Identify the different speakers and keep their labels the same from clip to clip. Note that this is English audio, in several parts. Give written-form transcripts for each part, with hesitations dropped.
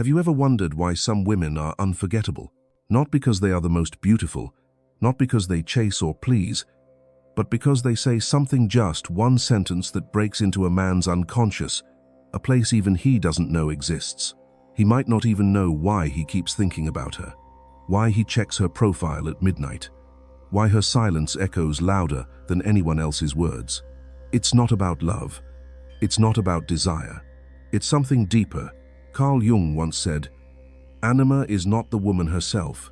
Speaker 1: Have you ever wondered why some women are unforgettable? Not because they are the most beautiful, not because they chase or please, but because they say something, just one sentence that breaks into a man's unconscious, a place even he doesn't know exists. He might not even know why he keeps thinking about her, why he checks her profile at midnight, why her silence echoes louder than anyone else's words. It's not about love. It's not about desire. It's something deeper. Carl Jung once said, "Anima is not the woman herself.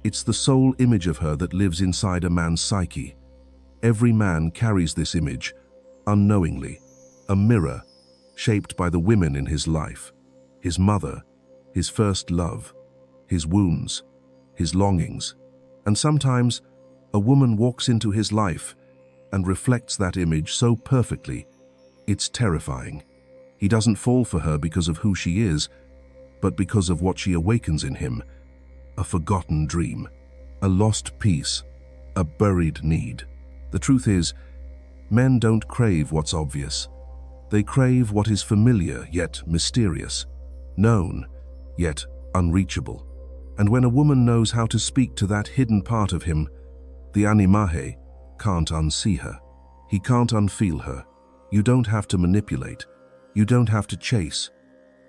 Speaker 1: It's the soul image of her that lives inside a man's psyche." Every man carries this image, unknowingly, a mirror shaped by the women in his life, his mother, his first love, his wounds, his longings. And sometimes a woman walks into his life and reflects that image so perfectly, it's terrifying. He doesn't fall for her because of who she is, but because of what she awakens in him. A forgotten dream, a lost peace, a buried need. The truth is, men don't crave what's obvious. They crave what is familiar yet mysterious, known yet unreachable. And when a woman knows how to speak to that hidden part of him, the Anima can't unsee her. He can't unfeel her. You don't have to manipulate. You don't have to chase.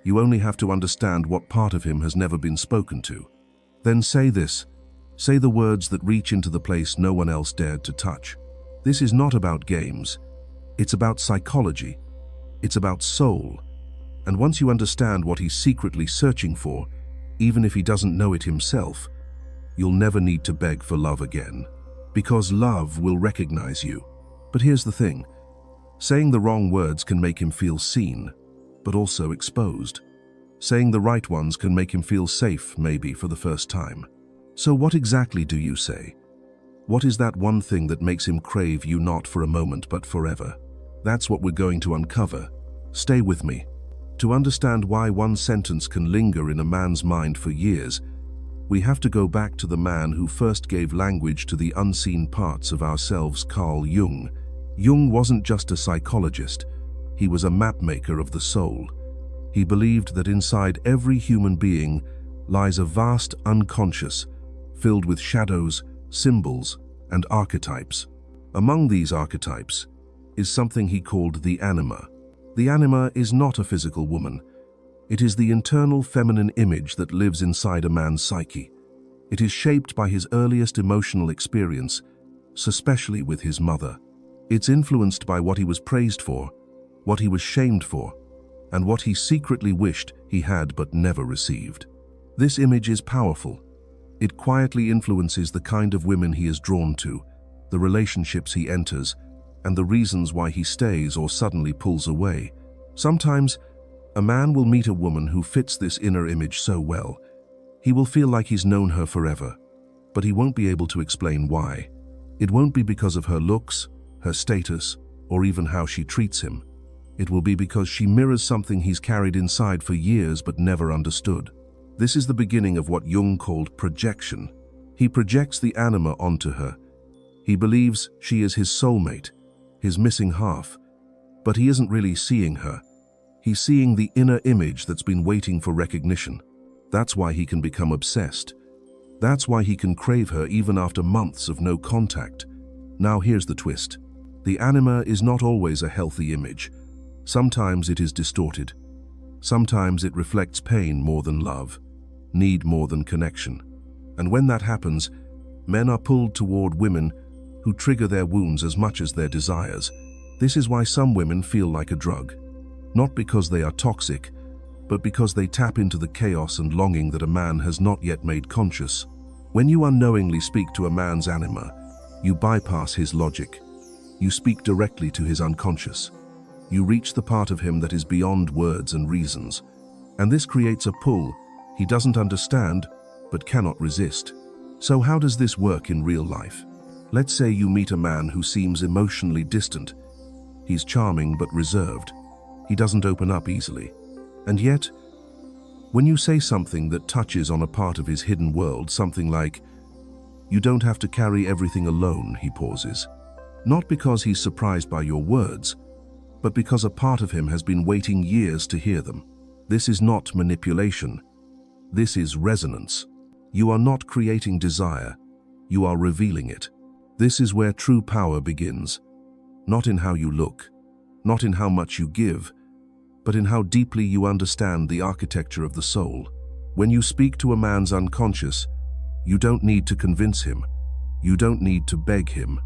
Speaker 1: You only have to understand what part of him has never been spoken to. Then say this. Say the words that reach into the place no one else dared to touch. This is not about games. It's about psychology. It's about soul. And once you understand what he's secretly searching for, even if he doesn't know it himself, you'll never need to beg for love again. Because love will recognize you. But here's the thing. Saying the wrong words can make him feel seen, but also exposed. Saying the right ones can make him feel safe, maybe for the first time. So what exactly do you say? What is that one thing that makes him crave you, not for a moment but forever? That's what we're going to uncover. Stay with me. To understand why one sentence can linger in a man's mind for years, we have to go back to the man who first gave language to the unseen parts of ourselves, Carl Jung. Jung wasn't just a psychologist. He was a mapmaker of the soul. He believed that inside every human being lies a vast unconscious, filled with shadows, symbols, and archetypes. Among these archetypes is something he called the Anima. The Anima is not a physical woman. It is the internal feminine image that lives inside a man's psyche. It is shaped by his earliest emotional experience, especially with his mother. It's influenced by what he was praised for, what he was shamed for, and what he secretly wished he had but never received. This image is powerful. It quietly influences the kind of women he is drawn to, the relationships he enters, and the reasons why he stays or suddenly pulls away. Sometimes, a man will meet a woman who fits this inner image so well. He will feel like he's known her forever, but he won't be able to explain why. It won't be because of her looks, her status, or even how she treats him. It will be because she mirrors something he's carried inside for years but never understood. This is the beginning of what Jung called projection. He projects the Anima onto her. He believes she is his soulmate, his missing half, but he isn't really seeing her. He's seeing the inner image that's been waiting for recognition. That's why he can become obsessed. That's why he can crave her even after months of no contact. Now here's the twist. The Anima is not always a healthy image. Sometimes it is distorted. Sometimes it reflects pain more than love, need more than connection. And when that happens, men are pulled toward women who trigger their wounds as much as their desires. This is why some women feel like a drug. Not because they are toxic, but because they tap into the chaos and longing that a man has not yet made conscious. When you unknowingly speak to a man's Anima, you bypass his logic. You speak directly to his unconscious. You reach the part of him that is beyond words and reasons. And this creates a pull he doesn't understand, but cannot resist. So how does this work in real life? Let's say you meet a man who seems emotionally distant. He's charming but reserved. He doesn't open up easily. And yet, when you say something that touches on a part of his hidden world, something like, "You don't have to carry everything alone," he pauses. Not because he's surprised by your words, but because a part of him has been waiting years to hear them. This is not manipulation. This is resonance. You are not creating desire. You are revealing it. This is where true power begins. Not in how you look, not in how much you give, but in how deeply you understand the architecture of the soul. When you speak to a man's unconscious, you don't need to convince him. You don't need to beg him.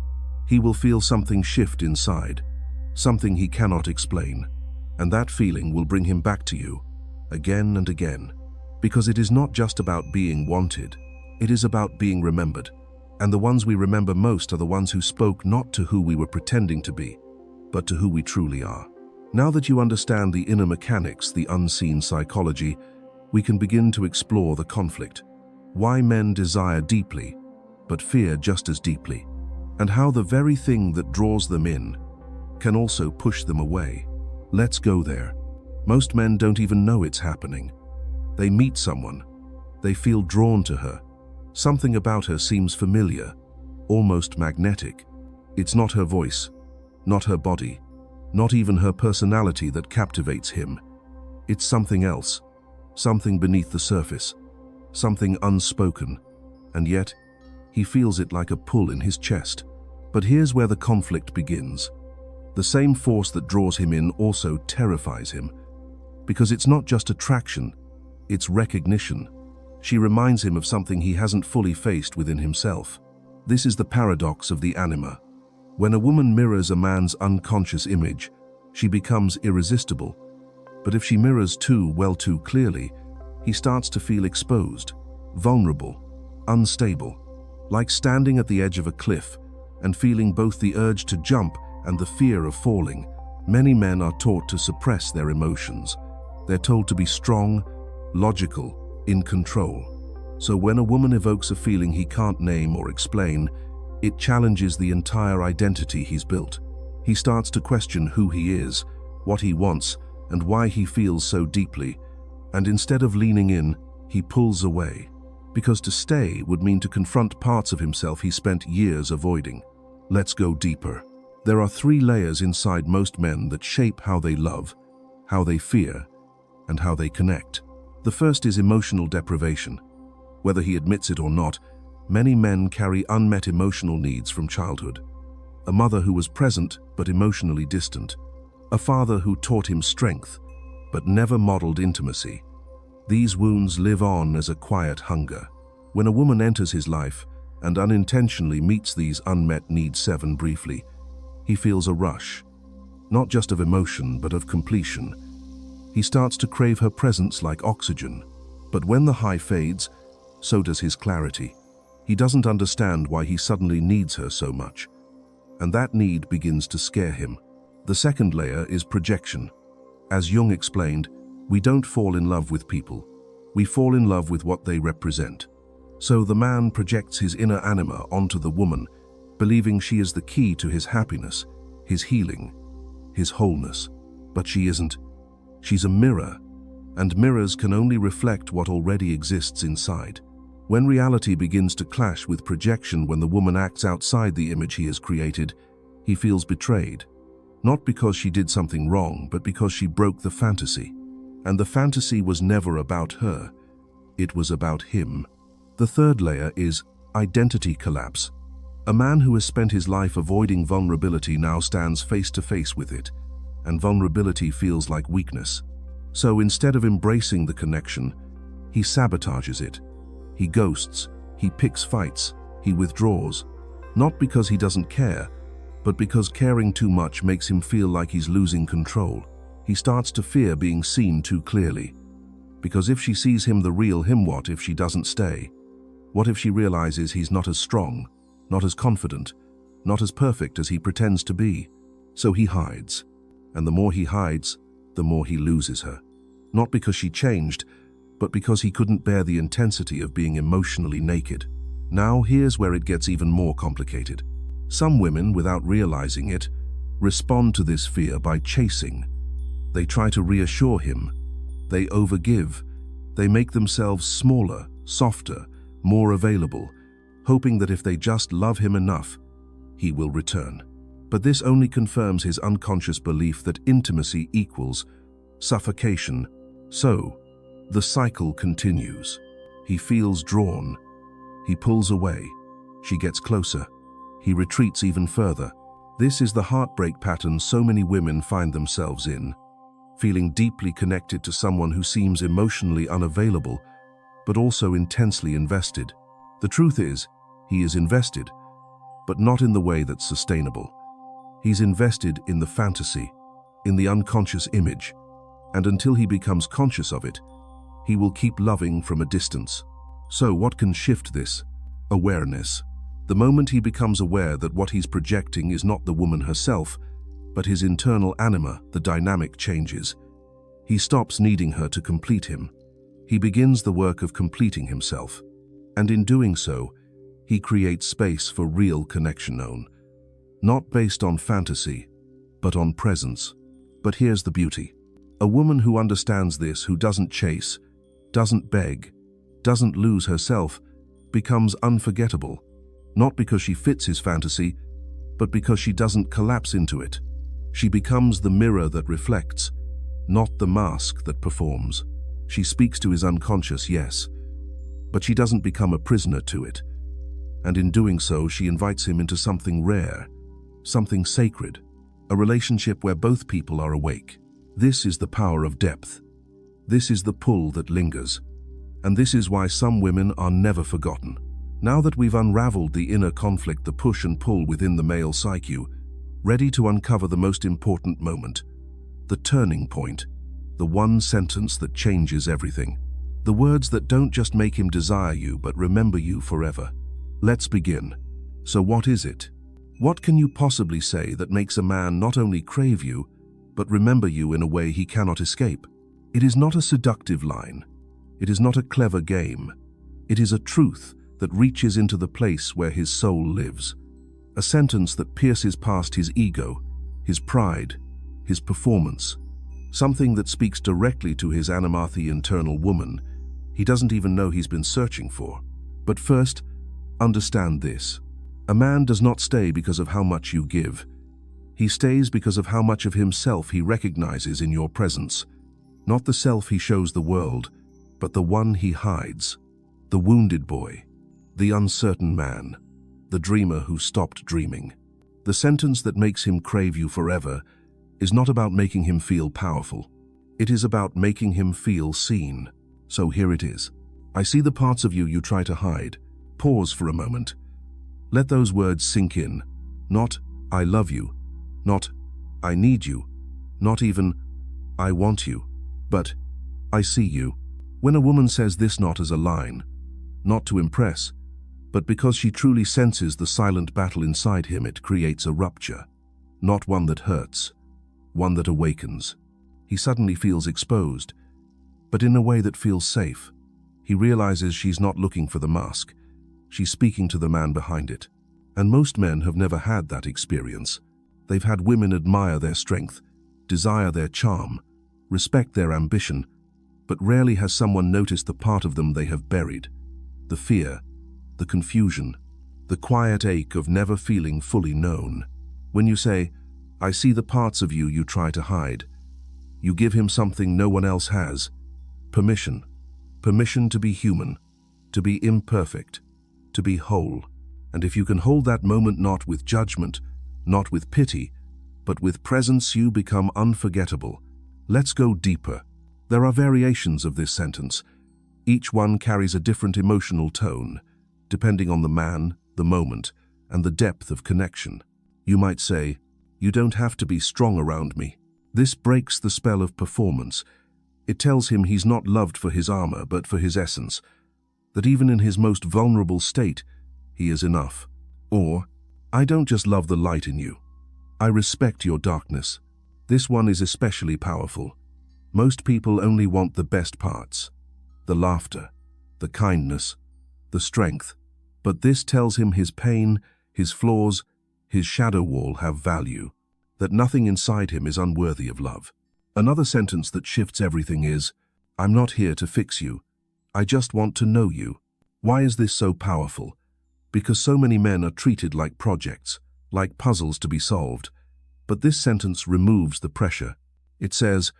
Speaker 1: He will feel something shift inside, something he cannot explain. And that feeling will bring him back to you, again and again. Because it is not just about being wanted, it is about being remembered. And the ones we remember most are the ones who spoke not to who we were pretending to be, but to who we truly are. Now that you understand the inner mechanics, the unseen psychology, we can begin to explore the conflict. Why men desire deeply, but fear just as deeply, and how the very thing that draws them in can also push them away. Let's go there. Most men don't even know it's happening. They meet someone. They feel drawn to her. Something about her seems familiar, almost magnetic. It's not her voice, not her body, not even her personality that captivates him. It's something else, something beneath the surface, something unspoken, and yet he feels it like a pull in his chest. But here's where the conflict begins. The same force that draws him in also terrifies him, because it's not just attraction, it's recognition. She reminds him of something he hasn't fully faced within himself. This is the paradox of the anima. When a woman mirrors a man's unconscious image, she becomes irresistible. But if she mirrors too clearly, he starts to feel exposed, vulnerable, unstable, like standing at the edge of a cliff and feeling both the urge to jump and the fear of falling. Many men are taught to suppress their emotions. They're told to be strong, logical, in control. So when a woman evokes a feeling he can't name or explain, it challenges the entire identity he's built. He starts to question who he is, what he wants, and why he feels so deeply. And instead of leaning in, he pulls away. Because to stay would mean to confront parts of himself he spent years avoiding. Let's go deeper. There are 3 layers inside most men that shape how they love, how they fear, and how they connect. The first is emotional deprivation. Whether he admits it or not, many men carry unmet emotional needs from childhood. A mother who was present but emotionally distant. A father who taught him strength but never modeled intimacy. These wounds live on as a quiet hunger. When a woman enters his life and unintentionally meets these unmet needs 7 briefly, he feels a rush, not just of emotion but of completion. He starts to crave her presence like oxygen. But when the high fades, so does his clarity. He doesn't understand why he suddenly needs her so much. And that need begins to scare him. The second layer is projection. As Jung explained, we don't fall in love with people. We fall in love with what they represent. So the man projects his inner anima onto the woman, believing she is the key to his happiness, his healing, his wholeness. But she isn't. She's a mirror, and mirrors can only reflect what already exists inside. When reality begins to clash with projection, when the woman acts outside the image he has created, he feels betrayed. Not because she did something wrong, but because she broke the fantasy. And the fantasy was never about her. It was about him. The third layer is identity collapse. A man who has spent his life avoiding vulnerability now stands face to face with it, and vulnerability feels like weakness. So instead of embracing the connection, he sabotages it. He ghosts, he picks fights, he withdraws. Not because he doesn't care, but because caring too much makes him feel like he's losing control. He starts to fear being seen too clearly. Because if she sees him the real him, what if she doesn't stay? What if she realizes he's not as strong, not as confident, not as perfect as he pretends to be? So he hides. And the more he hides, the more he loses her. Not because she changed, but because he couldn't bear the intensity of being emotionally naked. Now here's where it gets even more complicated. Some women, without realizing it, respond to this fear by chasing. They try to reassure him. They overgive. They make themselves smaller, softer, more available, hoping that if they just love him enough, he will return. But this only confirms his unconscious belief that intimacy equals suffocation, So, the cycle continues. He feels drawn. He pulls away. She gets closer. He retreats even further. This is the heartbreak pattern so many women find themselves in, feeling deeply connected to someone who seems emotionally unavailable, but also intensely invested. The truth is, he is invested, but not in the way that's sustainable. He's invested in the fantasy, in the unconscious image, and until he becomes conscious of it, he will keep loving from a distance. So what can shift this? Awareness. The moment he becomes aware that what he's projecting is not the woman herself, but his internal anima, the dynamic changes. He stops needing her to complete him. He begins the work of completing himself. And in doing so, he creates space for real connection known, not based on fantasy, but on presence. But here's the beauty. A woman who understands this, who doesn't chase, doesn't beg, doesn't lose herself, becomes unforgettable, not because she fits his fantasy, but because she doesn't collapse into it. She becomes the mirror that reflects, not the mask that performs. She speaks to his unconscious, yes, but she doesn't become a prisoner to it. And in doing so, she invites him into something rare, something sacred, a relationship where both people are awake. This is the power of depth. This is the pull that lingers. And this is why some women are never forgotten. Now that we've unraveled the inner conflict, the push and pull within the male psyche, ready to uncover the most important moment, the turning point, the one sentence that changes everything. The words that don't just make him desire you, but remember you forever. Let's begin. So what is it? What can you possibly say that makes a man not only crave you, but remember you in a way he cannot escape? It is not a seductive line. It is not a clever game. It is a truth that reaches into the place where his soul lives. A sentence that pierces past his ego, his pride, his performance. Something that speaks directly to his anima, the internal woman he doesn't even know he's been searching for. But first, understand this. A man does not stay because of how much you give. He stays because of how much of himself he recognizes in your presence. Not the self he shows the world, but the one he hides. The wounded boy, the uncertain man, the dreamer who stopped dreaming. The sentence that makes him crave you forever is not about making him feel powerful. It is about making him feel seen. So here it is. I see the parts of you you try to hide. Pause for a moment. Let those words sink in. Not, I love you. Not, I need you. Not even, I want you. But, I see you. When a woman says this not as a line, not to impress, but because she truly senses the silent battle inside him, it creates a rupture. Not one that hurts, one that awakens. He suddenly feels exposed, but in a way that feels safe. He realizes she's not looking for the mask. She's speaking to the man behind it. And most men have never had that experience. They've had women admire their strength, desire their charm, respect their ambition, but rarely has someone noticed the part of them they have buried. The fear, the confusion, the quiet ache of never feeling fully known. When you say, I see the parts of you you try to hide, you give him something no one else has. Permission. Permission to be human, to be imperfect, to be whole. And if you can hold that moment not with judgment, not with pity, but with presence, you become unforgettable. Let's go deeper. There are variations of this sentence. Each one carries a different emotional tone, depending on the man, the moment, and the depth of connection. You might say, you don't have to be strong around me. This breaks the spell of performance. It tells him he's not loved for his armor, but for his essence, that even in his most vulnerable state, he is enough. Or, I don't just love the light in you. I respect your darkness. This one is especially powerful. Most people only want the best parts, the laughter, the kindness, the strength. But this tells him his pain, his flaws, his shadow wall have value, that nothing inside him is unworthy of love. Another sentence that shifts everything is, I'm not here to fix you. I just want to know you. Why is this so powerful? Because so many men are treated like projects, like puzzles to be solved. But this sentence removes the pressure. It says,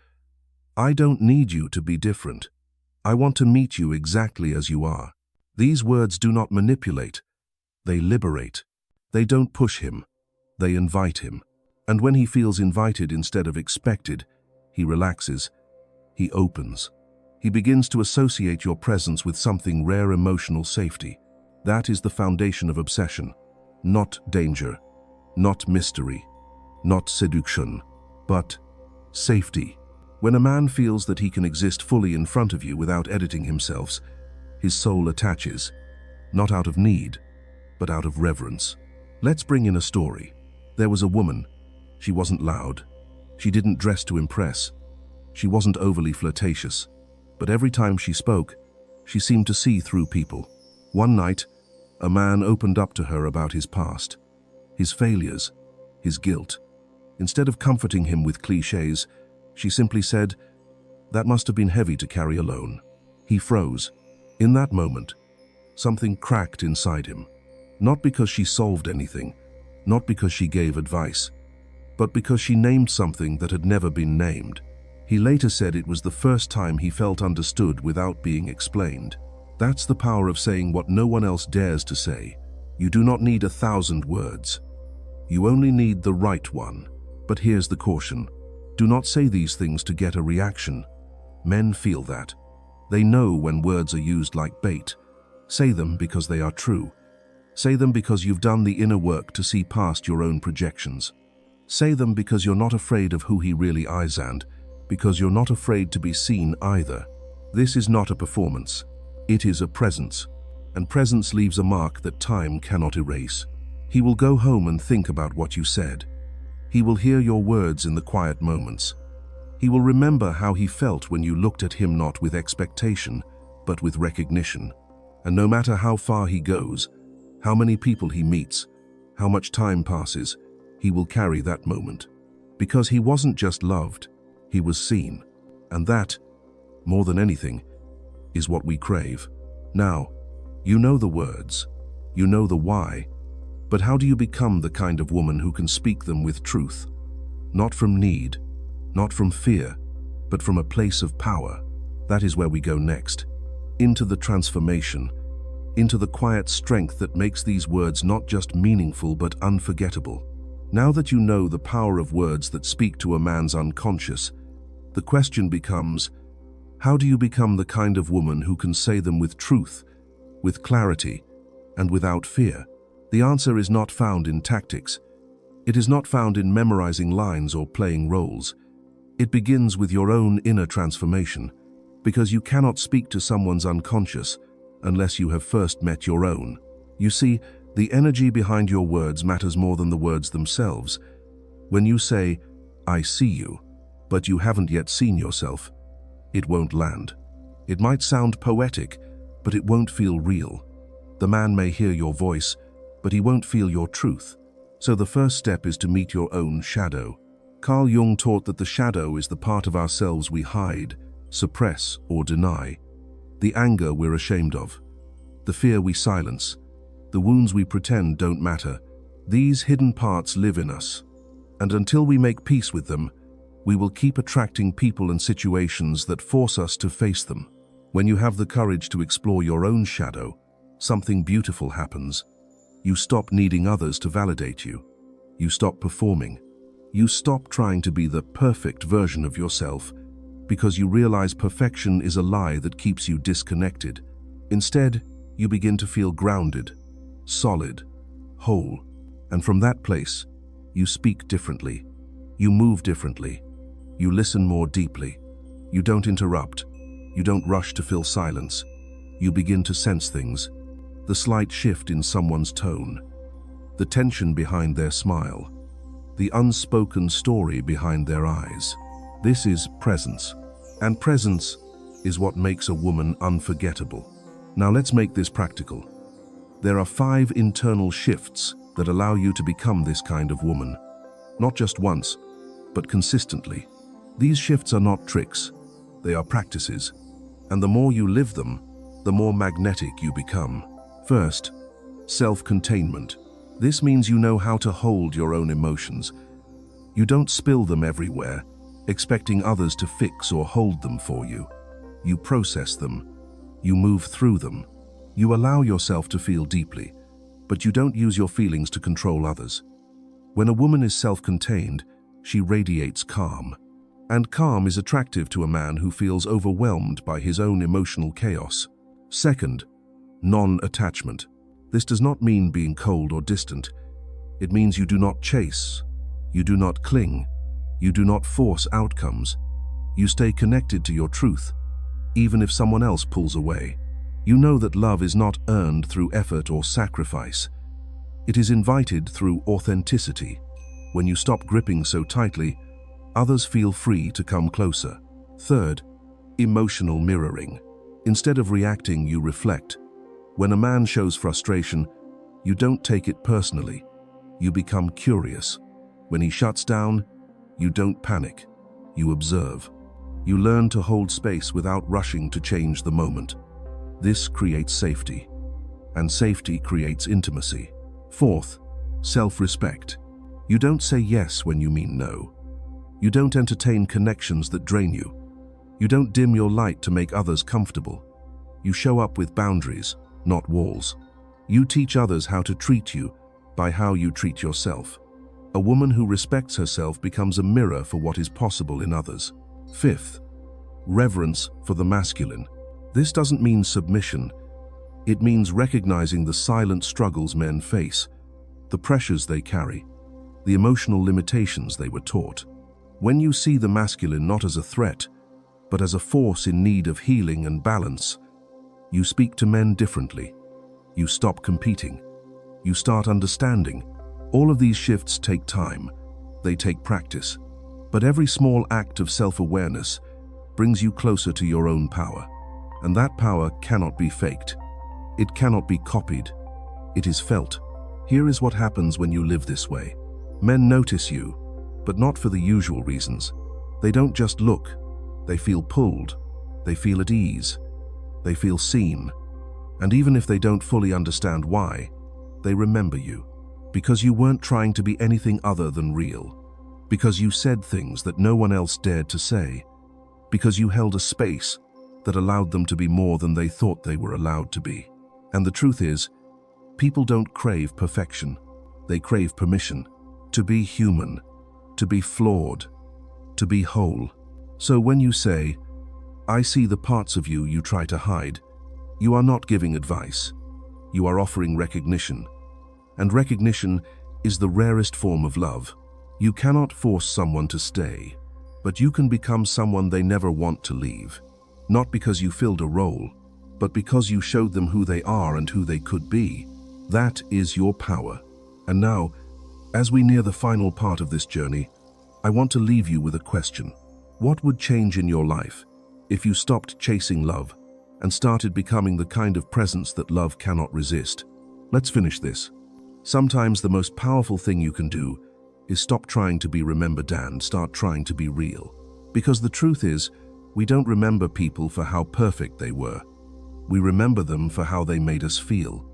Speaker 1: I don't need you to be different. I want to meet you exactly as you are. These words do not manipulate. They liberate. They don't push him. They invite him. And when he feels invited instead of expected, he relaxes. He opens. He begins to associate your presence with something rare: emotional safety. That is the foundation of obsession. Not danger, not mystery, not seduction, but safety. When a man feels that he can exist fully in front of you without editing himself, his soul attaches, not out of need, but out of reverence. Let's bring in a story. There was a woman. She wasn't loud. She didn't dress to impress. She wasn't overly flirtatious. But every time she spoke, she seemed to see through people. One night, a man opened up to her about his past, his failures, his guilt. Instead of comforting him with cliches, she simply said, "That must have been heavy to carry alone." He froze. In that moment, something cracked inside him. Not because she solved anything, not because she gave advice, but because she named something that had never been named. He later said it was the first time he felt understood without being explained. That's the power of saying what no one else dares to say. You do not need 1,000 words. You only need the right one. But here's the caution. Do not say these things to get a reaction. Men feel that. They know when words are used like bait. Say them because they are true. Say them because you've done the inner work to see past your own projections. Say them because you're not afraid of who he really is, and because you're not afraid to be seen either. This is not a performance. It is a presence. And presence leaves a mark that time cannot erase. He will go home and think about what you said. He will hear your words in the quiet moments. He will remember how he felt when you looked at him not with expectation, but with recognition. And no matter how far he goes, how many people he meets, how much time passes, he will carry that moment. Because he wasn't just loved, he was seen. And that, more than anything, is what we crave. Now, you know the words, you know the why, but how do you become the kind of woman who can speak them with truth? Not from need, not from fear, but from a place of power. That is where we go next. Into the transformation, into the quiet strength that makes these words not just meaningful but unforgettable. Now that you know the power of words that speak to a man's unconscious, the question becomes, how do you become the kind of woman who can say them with truth, with clarity, and without fear? The answer is not found in tactics. It is not found in memorizing lines or playing roles. It begins with your own inner transformation, because you cannot speak to someone's unconscious unless you have first met your own. You see, the energy behind your words matters more than the words themselves. When you say, "I see you," but you haven't yet seen yourself, it won't land. It might sound poetic, but it won't feel real. The man may hear your voice, but he won't feel your truth. So the first step is to meet your own shadow. Carl Jung taught that the shadow is the part of ourselves we hide, suppress, or deny. The anger we're ashamed of, the fear we silence, the wounds we pretend don't matter. These hidden parts live in us. And until we make peace with them, we will keep attracting people and situations that force us to face them. When you have the courage to explore your own shadow, something beautiful happens. You stop needing others to validate you. You stop performing. You stop trying to be the perfect version of yourself because you realize perfection is a lie that keeps you disconnected. Instead, you begin to feel grounded, solid, whole. And from that place, you speak differently. You move differently. You listen more deeply. You don't interrupt. You don't rush to fill silence. You begin to sense things. The slight shift in someone's tone, the tension behind their smile, the unspoken story behind their eyes. This is presence. And presence is what makes a woman unforgettable. Now let's make this practical. There are 5 internal shifts that allow you to become this kind of woman. Not just once, but consistently. These shifts are not tricks. They are practices. And the more you live them, the more magnetic you become. First, self-containment. This means you know how to hold your own emotions. You don't spill them everywhere. expecting others to fix or hold them for you. You process them. You move through them. You allow yourself to feel deeply, but you don't use your feelings to control others. When a woman is self-contained, she radiates calm. And calm is attractive to a man who feels overwhelmed by his own emotional chaos. Second, non-attachment. This does not mean being cold or distant. It means you do not chase. You do not cling. You do not force outcomes. You stay connected to your truth, even if someone else pulls away. You know that love is not earned through effort or sacrifice. It is invited through authenticity. When you stop gripping so tightly, others feel free to come closer. Third, emotional mirroring. Instead of reacting, you reflect. When a man shows frustration, you don't take it personally. You become curious. When he shuts down, you don't panic. You observe. You learn to hold space without rushing to change the moment. This creates safety, and safety creates intimacy. Fourth, self-respect. You don't say yes when you mean no. You don't entertain connections that drain you. You don't dim your light to make others comfortable. You show up with boundaries, not walls. You teach others how to treat you by how you treat yourself. A woman who respects herself becomes a mirror for what is possible in others. Fifth, reverence for the masculine. This doesn't mean submission. It means recognizing the silent struggles men face, the pressures they carry, the emotional limitations they were taught. When you see the masculine not as a threat, but as a force in need of healing and balance, you speak to men differently. You stop competing. You start understanding. All of these shifts take time. They take practice. But every small act of self-awareness brings you closer to your own power. And that power cannot be faked. It cannot be copied. It is felt. Here is what happens when you live this way. Men notice you, but not for the usual reasons. They don't just look. They feel pulled. They feel at ease. They feel seen. And even if they don't fully understand why, they remember you. Because you weren't trying to be anything other than real. Because you said things that no one else dared to say. Because you held a space that allowed them to be more than they thought they were allowed to be. And the truth is, people don't crave perfection. They crave permission. To be human. To be flawed. To be whole. So when you say, "I see the parts of you you try to hide," you are not giving advice. You are offering recognition. And recognition is the rarest form of love. You cannot force someone to stay, but you can become someone they never want to leave. Not because you filled a role, but because you showed them who they are and who they could be. That is your power. And now, as we near the final part of this journey, I want to leave you with a question. What would change in your life if you stopped chasing love and started becoming the kind of presence that love cannot resist? Let's finish this. Sometimes the most powerful thing you can do is stop trying to be remembered and start trying to be real. Because the truth is, we don't remember people for how perfect they were. We remember them for how they made us feel,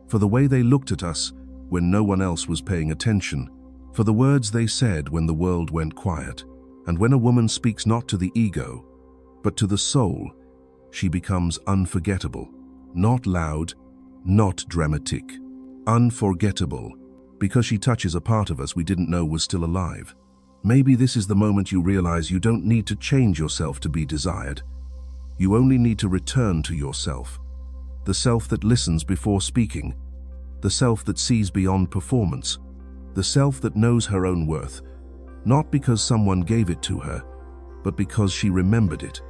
Speaker 1: for the way they looked at us when no one else was paying attention, for the words they said when the world went quiet. And when a woman speaks not to the ego, but to the soul, she becomes unforgettable. Not loud, not dramatic. Unforgettable, because she touches a part of us we didn't know was still alive. Maybe this is the moment you realize you don't need to change yourself to be desired. You only need to return to yourself. The self that listens before speaking. The self that sees beyond performance. The self that knows her own worth, not because someone gave it to her, but because she remembered it.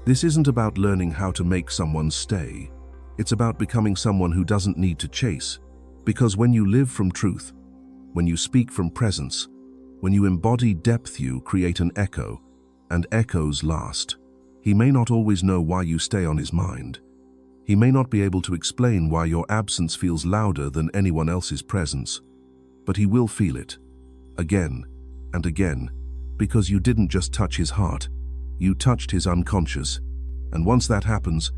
Speaker 1: This isn't about learning how to make someone stay. It's about becoming someone who doesn't need to chase. Because when you live from truth, when you speak from presence, when you embody depth, you create an echo, and echoes last. He may not always know why you stay on his mind. He may not be able to explain why your absence feels louder than anyone else's presence, but he will feel it, again and again, because you didn't just touch his heart, you touched his unconscious, and once that happens,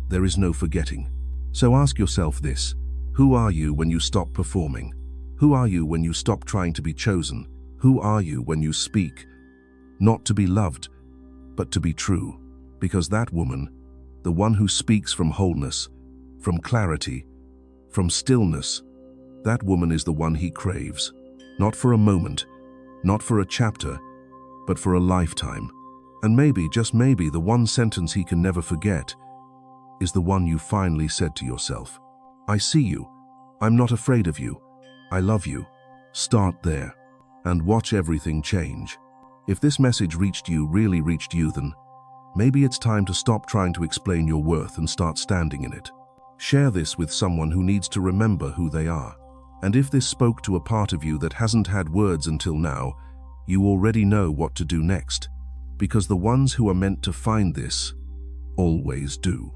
Speaker 1: there is no forgetting. So ask yourself this: who are you when you stop performing? Who are you when you stop trying to be chosen? Who are you when you speak not to be loved, but to be true. Because that woman, the one who speaks from wholeness, from clarity, from stillness, that woman is the one he craves, not for a moment, not for a chapter, but for a lifetime. And maybe, just maybe, the one sentence he can never forget is the one you finally said to yourself. I see you. I'm not afraid of you. I love you. Start there and watch everything change. If this message reached you, really reached you, then maybe it's time to stop trying to explain your worth and start standing in it. Share this with someone who needs to remember who they are. And if this spoke to a part of you that hasn't had words until now, you already know what to do next. Because the ones who are meant to find this always do.